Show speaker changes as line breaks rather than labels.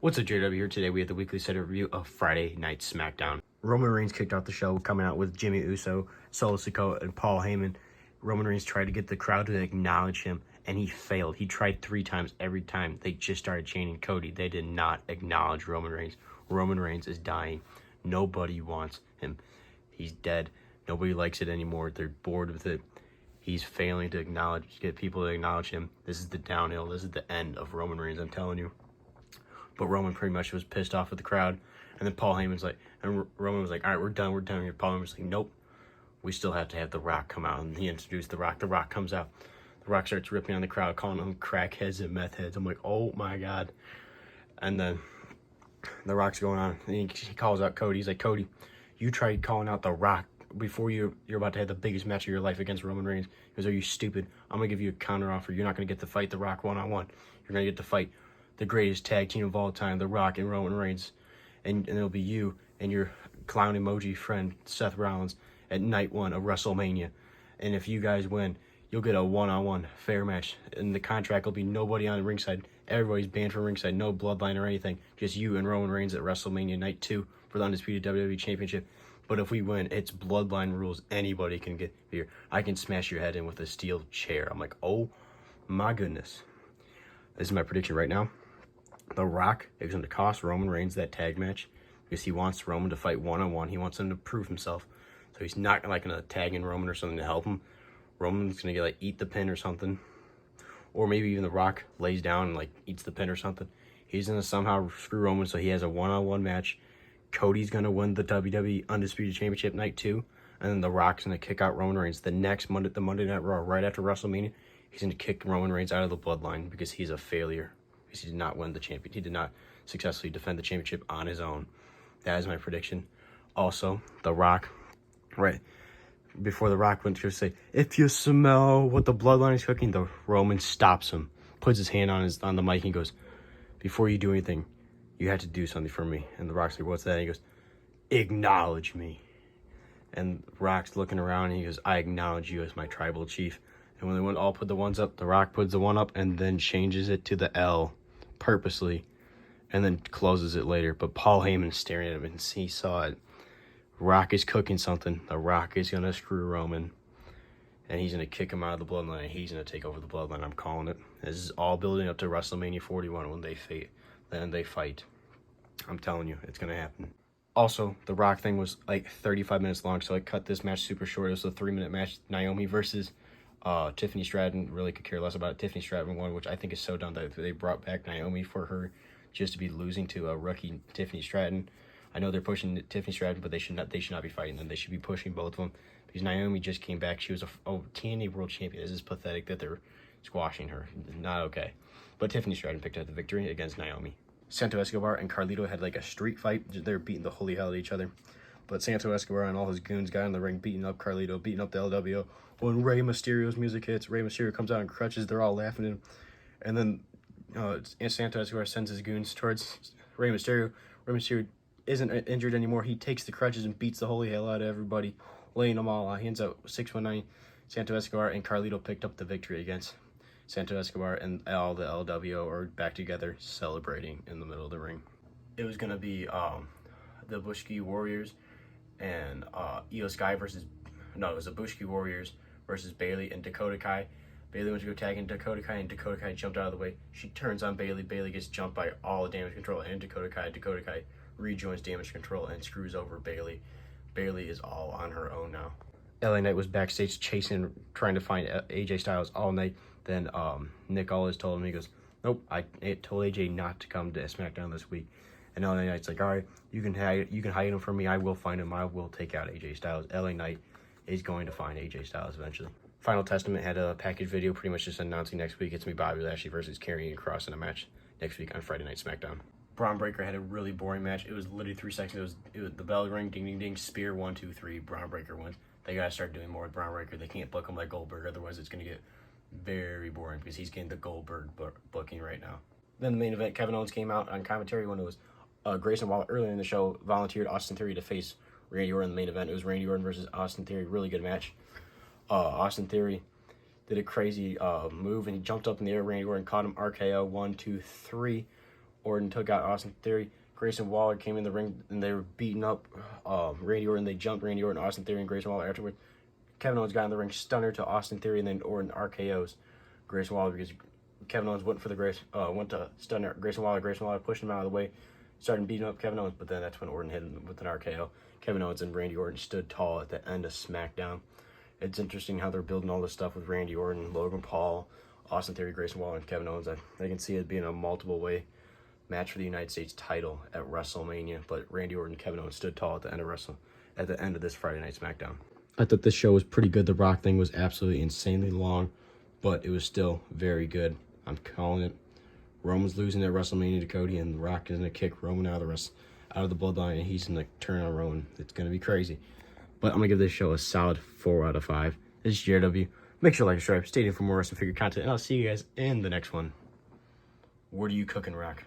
What's up, JW here? Today we have the weekly set review of Friday Night SmackDown. Roman Reigns kicked off the show, coming out with Jimmy Uso, Solo Sikoa, and Paul Heyman. Roman Reigns tried to get the crowd to acknowledge him, and he failed. He tried 3 times. Every time they just started chanting Cody. They did not acknowledge Roman Reigns. Roman Reigns is dying. Nobody wants him. He's dead. Nobody likes it anymore. They're bored with it. He's failing to get people to acknowledge him. This is the downhill. This is the end of Roman Reigns, I'm telling you. But Roman pretty much was pissed off at the crowd. And then Paul Heyman's like, and Roman was like, all right, we're done here. Paul Heyman was like, nope, we still have to have The Rock come out. And he introduced The Rock. The Rock comes out. The Rock starts ripping on the crowd, calling them crackheads and meth heads. I'm like, oh my God. And then The Rock's going on. And he calls out Cody. He's like, Cody, you tried calling out The Rock before you're about to have the biggest match of your life against Roman Reigns. He goes, are you stupid? I'm going to give you a counter offer. You're not going to get to fight The Rock one-on-one. You're going to get to fight the greatest tag team of all time, The Rock and Roman Reigns. And it'll be you and your clown emoji friend, Seth Rollins, at night 1 of WrestleMania. And if you guys win, you'll get a one-on-one fair match. And the contract will be nobody on ringside. Everybody's banned from ringside. No bloodline or anything. Just you and Roman Reigns at WrestleMania night 2 for the undisputed WWE Championship. But if we win, it's bloodline rules. Anybody can get here. I can smash your head in with a steel chair. I'm like, oh my goodness. This is my prediction right now. The Rock is going to cost Roman Reigns that tag match because he wants Roman to fight one-on-one. He wants him to prove himself. So he's not going to tag in Roman or something to help him. Roman's going to eat the pin or something. Or maybe even The Rock lays down and eats the pin or something. He's going to somehow screw Roman so he has a one-on-one match. Cody's going to win the WWE Undisputed Championship night 2. And then The Rock's going to kick out Roman Reigns. The next Monday, the Monday Night Raw, right after WrestleMania, he's going to kick Roman Reigns out of the bloodline because he's a failure. Because he did not win the champion. He did not successfully defend the championship on his own. That is my prediction. Also, The Rock, right before The Rock went to say, if you smell what the bloodline is cooking, the Roman stops him, puts his hand on the mic and goes, before you do anything, you have to do something for me. And The Rock's like, what's that? And he goes, acknowledge me. And Rock's looking around and he goes, I acknowledge you as my tribal chief. And when they all put the ones up, The Rock puts the one up and then changes it to the L purposely and then closes it later. But Paul Heyman's staring at him and he saw it. Rock is cooking something. The Rock is going to screw Roman. And he's going to kick him out of the bloodline. And he's going to take over the bloodline. I'm calling it. This is all building up to WrestleMania 41 when they fight. I'm telling you, it's going to happen. Also, the Rock thing was 35 minutes long, so I cut this match super short. It was a 3-minute match. Naomi versus Tiffany Stratton. Really could care less about it. Tiffany Stratton won, which I think is so dumb that they brought back Naomi for her just to be losing to a rookie Tiffany Stratton. I know they're pushing Tiffany Stratton, but they should not be fighting them. They should be pushing both of them because Naomi just came back. She was a TNA World Champion. This is pathetic that they're squashing her. Not okay. But Tiffany Stratton picked up the victory against Naomi. Santo Escobar and Carlito had a street fight. They're beating the holy hell out of each other. But Santo Escobar and all his goons got in the ring, beating up Carlito, beating up the LWO. When Rey Mysterio's music hits, Rey Mysterio comes out in crutches. They're all laughing at him. And then Santo Escobar sends his goons towards Rey Mysterio. Rey Mysterio isn't injured anymore. He takes the crutches and beats the holy hell out of everybody, laying them all out. He ends up 619. Santo Escobar and Carlito picked up the victory against Santo Escobar, and all the LWO are back together celebrating in the middle of the ring. It was going to be the Bushki Warriors and Io Sky it was the Bushki Warriors versus Bayley and Dakota Kai. Bayley went to go tag in Dakota Kai, and Dakota Kai jumped out of the way. She turns on Bayley. Bayley gets jumped by all the Damage Control and Dakota Kai. Dakota Kai rejoins Damage Control and screws over Bayley. Bayley is all on her own now. LA Knight was backstage trying to find AJ Styles all night. Then Nick Aldis told him, he goes, nope, I told AJ not to come to SmackDown this week. And LA Knight's like, all right, you can hide him from me. I will find him. I will take out AJ Styles. LA Knight is going to find AJ Styles eventually. Final Testament had a package video pretty much just announcing next week it's going to be Bobby Lashley versus Karrion Kross in a match next week on Friday Night SmackDown. Braun Breaker had a really boring match. It was literally 3 seconds. It was the bell ring, ding, ding, ding, spear, 1, 2, 3. Braun Breaker wins. They got to start doing more with Braun Breaker. They can't book him like Goldberg. Otherwise, it's going to get very boring because he's getting the Goldberg booking right now. Then the main event, Kevin Owens came out on commentary when it was Grayson Waller earlier in the show volunteered Austin Theory to face Randy Orton in the main event. It was Randy Orton versus Austin Theory. Really good match. Austin Theory did a crazy move and he jumped up in the air. Randy Orton caught him RKO 1, 2, 3. Orton took out Austin Theory. Grayson Waller came in the ring, and they were beating up Randy Orton. They jumped Randy Orton, Austin Theory, and Grayson Waller afterward. Kevin Owens got in the ring, stunner to Austin Theory, and then Orton RKO's Grayson Waller because Kevin Owens went for the went to stunner Grayson Waller. Grayson Waller pushed him out of the way, started beating up Kevin Owens, but then that's when Orton hit him with an RKO. Kevin Owens and Randy Orton stood tall at the end of SmackDown. It's interesting how they're building all this stuff with Randy Orton, Logan Paul, Austin Theory, Grayson Waller, and Kevin Owens. I can see it being a multiple-way match for the United States title at WrestleMania, but Randy Orton and Kevin Owens stood tall at the end of this Friday Night SmackDown. I thought this show was pretty good. The Rock thing was absolutely insanely long, but it was still very good. I'm calling it. Roman's losing at WrestleMania to Cody, and The Rock is going to kick Roman out of the bloodline, and he's going to turn on Roman. It's going to be crazy. But I'm going to give this show a solid 4 out of 5. This is JRW. Make sure to like and subscribe. Stay tuned for more wrestling figure content, and I'll see you guys in the next one. What are you cooking, Rock?